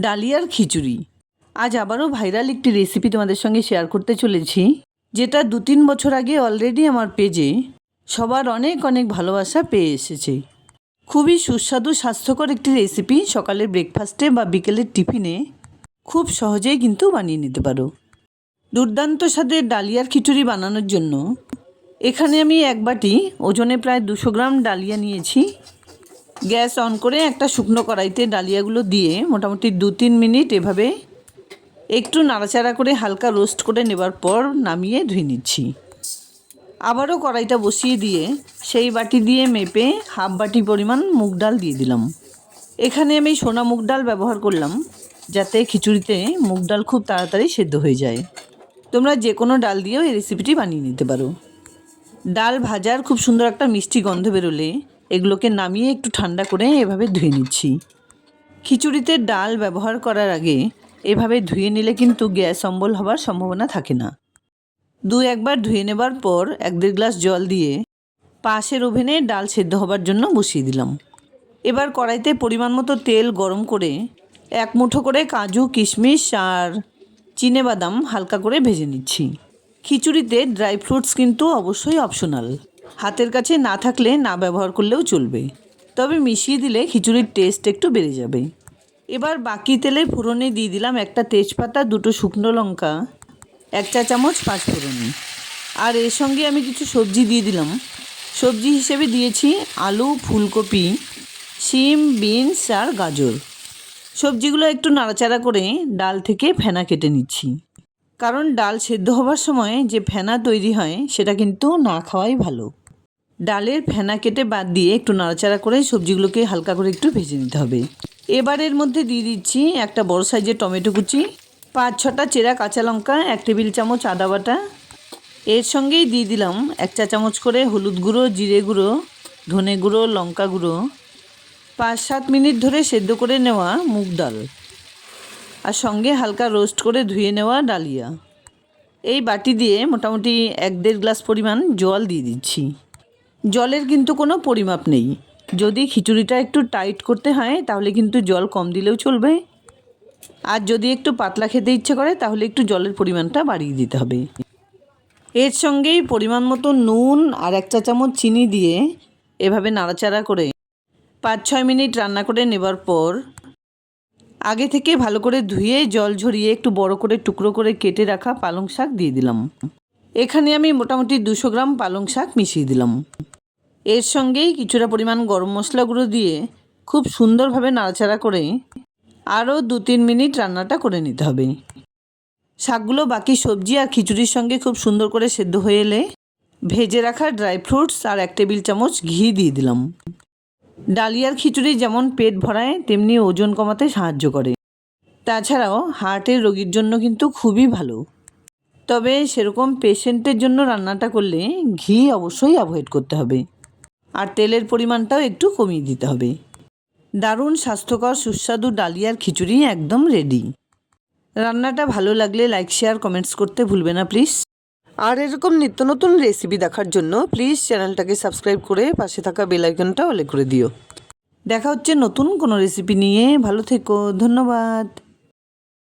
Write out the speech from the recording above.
ডালিয়ার খিচুড়ি। আজ আবারও ভাইরাল একটি রেসিপি তোমাদের সঙ্গে শেয়ার করতে চলেছি, যেটা 2-3 বছর আগে অলরেডি আমার পেজে সবার অনেক অনেক ভালোবাসা পেয়ে এসেছে। খুবই সুস্বাদু স্বাস্থ্যকর একটি রেসিপি, সকালের ব্রেকফাস্টে বা বিকেলের টিফিনে খুব সহজেই কিন্তু বানিয়ে নিতে পারো। দুর্দান্ত স্বাদের ডালিয়ার খিচুড়ি বানানোর জন্য এখানে আমি এক বাটি ওজনে প্রায় 200 গ্রাম ডালিয়া নিয়েছি। গ্যাস অন করে একটা শুকনো কড়াইতে ডালিয়াগুলো দিয়ে মোটামুটি 2-3 মিনিট এভাবে একটু নাড়াচাড়া করে হালকা রোস্ট করে নেবার পর নামিয়ে ধুয়ে নিচ্ছি। আবারও কড়াইটা বসিয়ে দিয়ে সেই বাটি দিয়ে মেপে হাফ বাটি পরিমাণ মুগ ডাল দিয়ে দিলাম। এখানে আমি সোনা মুগ ডাল ব্যবহার করলাম, যাতে খিচুড়িতে মুগ ডাল খুব তাড়াতাড়ি সেদ্ধ হয়ে যায়। তোমরা যে কোনো ডাল দিয়েও এই রেসিপিটি বানিয়ে নিতে পারো। ডাল ভাজার খুব সুন্দর একটা মিষ্টি গন্ধ বেরোলে এগুলোকে নামিয়ে একটু ঠান্ডা করে এভাবে ধুয়ে নিচ্ছি। খিচুড়িতে ডাল ব্যবহার করার আগে এভাবে ধুয়ে নিলে কিন্তু গ্যাস অম্বল হবার সম্ভাবনা থাকে না। 2-1 বার ধুয়ে নেবার পর 1-1.5 গ্লাস জল দিয়ে পাশের ওভেনে ডাল সেদ্ধ হবার জন্য বসিয়ে দিলাম। এবার কড়াইতে পরিমাণ মতো তেল গরম করে 1 মুঠো করে কাজু, কিশমিশ আর চিনেবাদাম হালকা করে ভেজে নিচ্ছি। খিচুড়িতে ড্রাই ফ্রুটস কিন্তু অবশ্যই অপশনাল, হাতের কাছে না থাকলে না ব্যবহার করলেও চলবে, তবে মিশিয়ে দিলে খিচুড়ির টেস্ট একটু বেড়ে যাবে। এবার বাকি তেলে ফোড়নে দিয়ে দিলাম একটা তেজপাতা, 2টো শুকনো লঙ্কা, 1 চা চামচ পাঁচফোড়ন, আর এর সঙ্গে আমি কিছু সবজি দিয়ে দিলাম। সবজি হিসেবে দিয়েছি আলু, ফুলকপি, শিম, বিনস আর গাজর। সবজিগুলো একটু নাড়াচাড়া করে ডাল থেকে ফেনা কেটে নিচ্ছি, কারণ ডাল সেদ্ধ হবার সময় যে ফেনা তৈরি হয় সেটা কিন্তু না খাওয়াই ভালো। ডালের ফেনা কেটে বাদ দিয়ে একটু নাড়াচাড়া করে সবজিগুলোকে হালকা করে একটু ভেজে নিতে হবে। এবার এর মধ্যে দিয়ে দিচ্ছি একটা বড় সাইজের টমেটো কুচি, 5-6টা চেরা কাঁচা লঙ্কা, 1 টেবিল চামচ আদা বাটা। এর সঙ্গেই দিয়ে দিলাম 1 চা চামচ করে হলুদ গুঁড়ো, জিরে গুঁড়ো, ধনে গুঁড়ো, লঙ্কা গুঁড়ো, 5-7 মিনিট ধরে সেদ্ধ করে নেওয়া মুগ ডাল, আর সঙ্গে হালকা রোস্ট করে ধুয়ে নেওয়া ডালিয়া। এই বাটি দিয়ে মোটামুটি 1-1.5 গ্লাস পরিমাণ জল দিয়ে দিচ্ছি। জলের কিন্তু কোনো পরিমাপ নেই, যদি খিচুড়িটা একটু টাইট করতে হয় তাহলে কিন্তু জল কম দিলেও চলবে, আর যদি একটু পাতলা খেতে ইচ্ছে করে তাহলে একটু জলের পরিমাণটা বাড়িয়ে দিতে হবে। এর সঙ্গেই পরিমাণ মতো নুন আর 1 চা চামচ চিনি দিয়ে এভাবে নাড়াচাড়া করে 5-6 মিনিট রান্না করে নেবার পর আগে থেকে ভালো করে ধুয়ে জল ঝরিয়ে একটু বড় করে টুকরো করে কেটে রাখা পালং শাক দিয়ে দিলাম। এখানে আমি মোটামুটি 200 গ্রাম পালং শাক মিশিয়ে দিলাম। এর সঙ্গেই কিছুটা পরিমাণ গরম মশলা গুঁড়ো দিয়ে খুব সুন্দরভাবে নাড়াচাড়া করে আরও 2-3 মিনিট রান্নাটা করে নিতে হবে। শাকগুলো বাকি সবজি আর খিচুড়ির সঙ্গে খুব সুন্দর করে সেদ্ধ হয়ে এলে ভেজে রাখা ড্রাই ফ্রুটস আর 1 টেবিল চামচ ঘি দিয়ে দিলাম। ডালিয়ার খিচুড়ি যেমন পেট ভরায় তেমনি ওজন কমাতে সাহায্য করে, তাছাড়াও হার্টের রোগীর জন্য কিন্তু খুবই ভালো। তবে সেরকম পেশেন্টের জন্য রান্নাটা করলে ঘি অবশ্যই অ্যাভয়েড করতে হবে, আর তেলের পরিমাণটাও একটু কমিয়ে দিতে হবে। দারুণ স্বাস্থ্যকর সুস্বাদু ডালিয়ার খিচুড়ি একদম রেডি। রান্নাটা ভালো লাগলে লাইক, শেয়ার, কমেন্টস করতে ভুলবে না প্লিজ। আর এরকম নিত্য নতুন রেসিপি দেখার জন্য প্লিজ চ্যানেলটাকে সাবস্ক্রাইব করে পাশে থাকা বেল আইকনটা অলে করে দিও। দেখা হচ্ছে নতুন কোনো রেসিপি নিয়ে। ভালো থেকো, ধন্যবাদ।